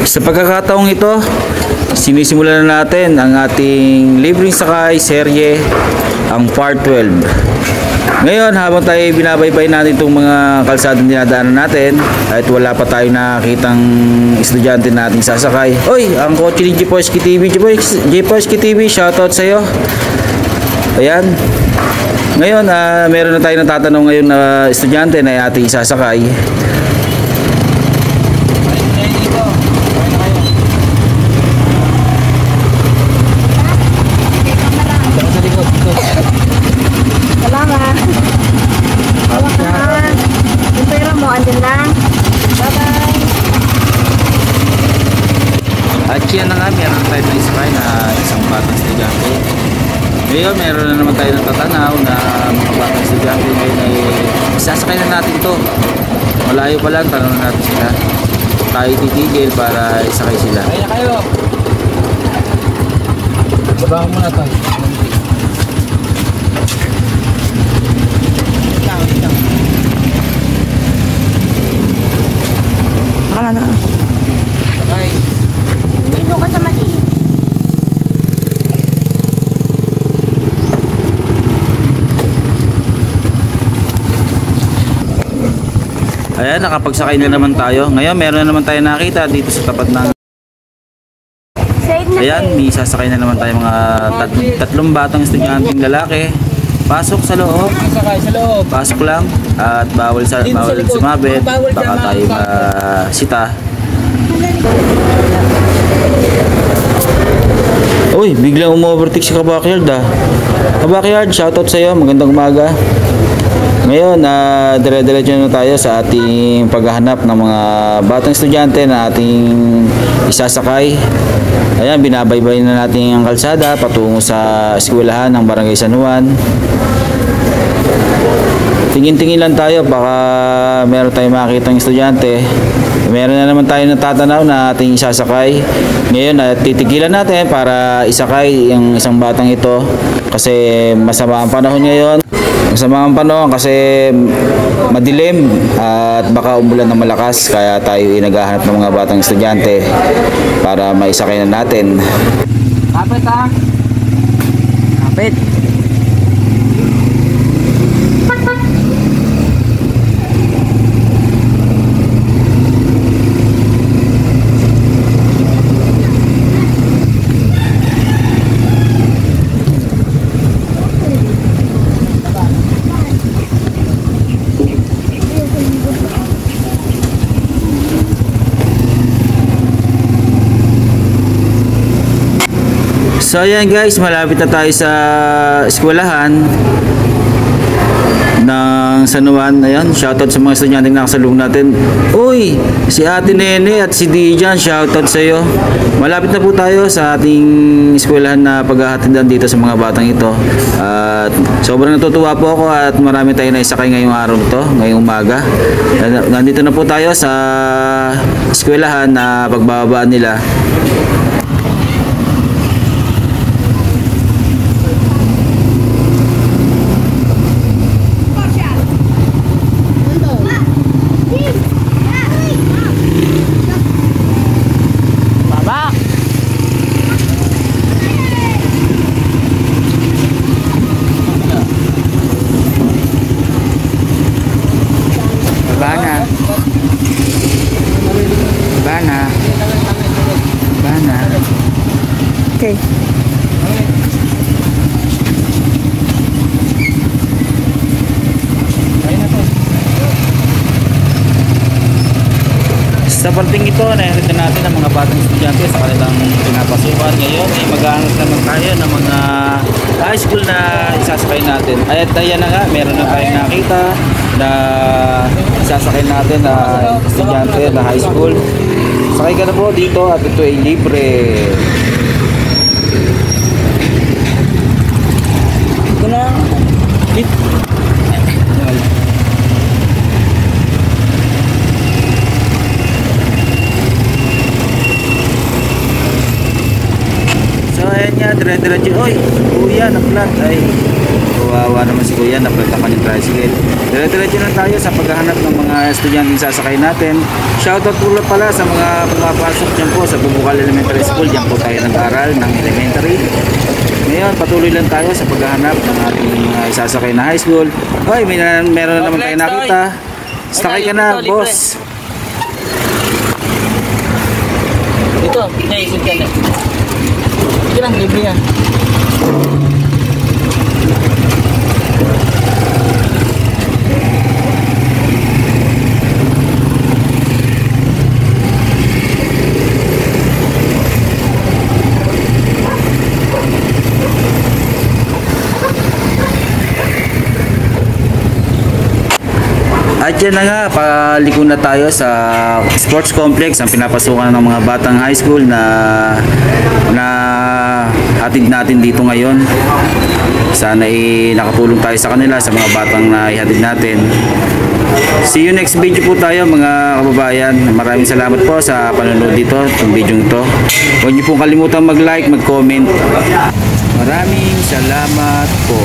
Sa pagkakataong ito, sinisimulan na natin ang ating libreng sakay serye, ang part 12. Ngayon, habang tayo binabaybay natin itong mga kalsadang dinadaanan natin, kahit wala pa tayo nakakitang estudyante nating sasakay. Oy, ang kotse ni Jepoyski TV, Jepoyski TV, shoutout sa'yo. Ayan. Ngayon, meron na tayo natatanong ngayon na estudyante na ating sasakay. At yan na nga, meron tayo na isakay na isang batang estudyante. Ngayon, meron na naman tayo natatanaw na mga batang estudyante ngayon ay isasakay na natin to. Malayo pa lang, tanong natin sila. Tayo titigil para isakay sila. Kaya kayo! Baba mo muna tayo. Baka na. Okay. Ino ka sa mali. Ayan, nakapagsakay na naman tayo. Ngayon, meron na naman tayo nakita dito sa tapat ng... Ayan, may sasakay na naman tayo mga tatlong batang estudyanteng lalaki. Pasok sa loob. Pasok lang. At bawal sumabit. Baka tayo masita. Uy, biglang umovertake si Kabakyard Kabakyard, shoutout sa'yo. Magandang umaga. Ngayon, dire-diretso na tayo sa ating paghahanap ng mga batang estudyante na ating isasakay. Ayan, binabaybay na natin ang kalsada patungo sa eskwelahan ng Barangay San Juan. Tingin-tingin lang tayo, baka meron tayong makikitang estudyante. Meron na naman tayo natatanaw na ating isasakay. Ngayon, titigilan natin para isakay yung isang batang ito kasi masama ang panahon ngayon. Masama ang panahon kasi madilim at baka umulan ng malakas, kaya tayo naghahanap ng mga batang estudyante para maisakay na natin. Kapit ha? Kapit. So ayan guys, malapit na tayo sa eskwelahan ng San Juan. Ayan, shoutout sa mga estudyante na nakasalubong natin. Uy, si Ate Nene at si Dijan, shoutout sa iyo. Malapit na po tayo sa ating eskwelahan na paghahatidan dito sa mga batang ito. At sobrang natutuwa po ako at marami tayo na isakay ngayong araw nito, ngayong umaga. Nandito na po tayo sa eskwelahan na pagbababaan nila. Okay. Sa parting ito, nakikita natin ang mga batang estudyante sa kanilang pinapasukan. Ngayon ay maghahanap naman tayo ng mga high school na isasakay natin. At ayan na nga, meron na tayong nakita na isasakay natin na estudyante na high school. Sakay ka na po dito at ito ay libre. Ito na. So ayan nga, dire-diretso. Oy, kuya, na-flat. Ay, kawawa naman si Kuya, napaltakan yung tricycle. Dire-diretso lang tayo sa paghahanap ng mga estudyanteng sasakay natin. Shoutout po pala sa mga pumapasok dyan po sa Bubukal Elementary School. Dyan po tayo nag-aral ng elementary. Ngayon, patuloy lang tayo sa paghahanap ng ating mga isasakay na high school. Hoy, meron na naman tayo nakita. Sakay ka na, boss. Ito, naisip ka na. Ito lang, libre yan. At yan na nga, paliko na tayo sa sports complex ang pinapasukan ng mga batang high school na hatid natin dito ngayon. Sana nakatulong tayo sa kanila, sa mga batang na ihatid natin. See you next video po tayo mga kababayan. Maraming salamat po sa panonood dito, itong video ito. Huwag niyo pong kalimutan mag-like, mag-comment. Maraming salamat po.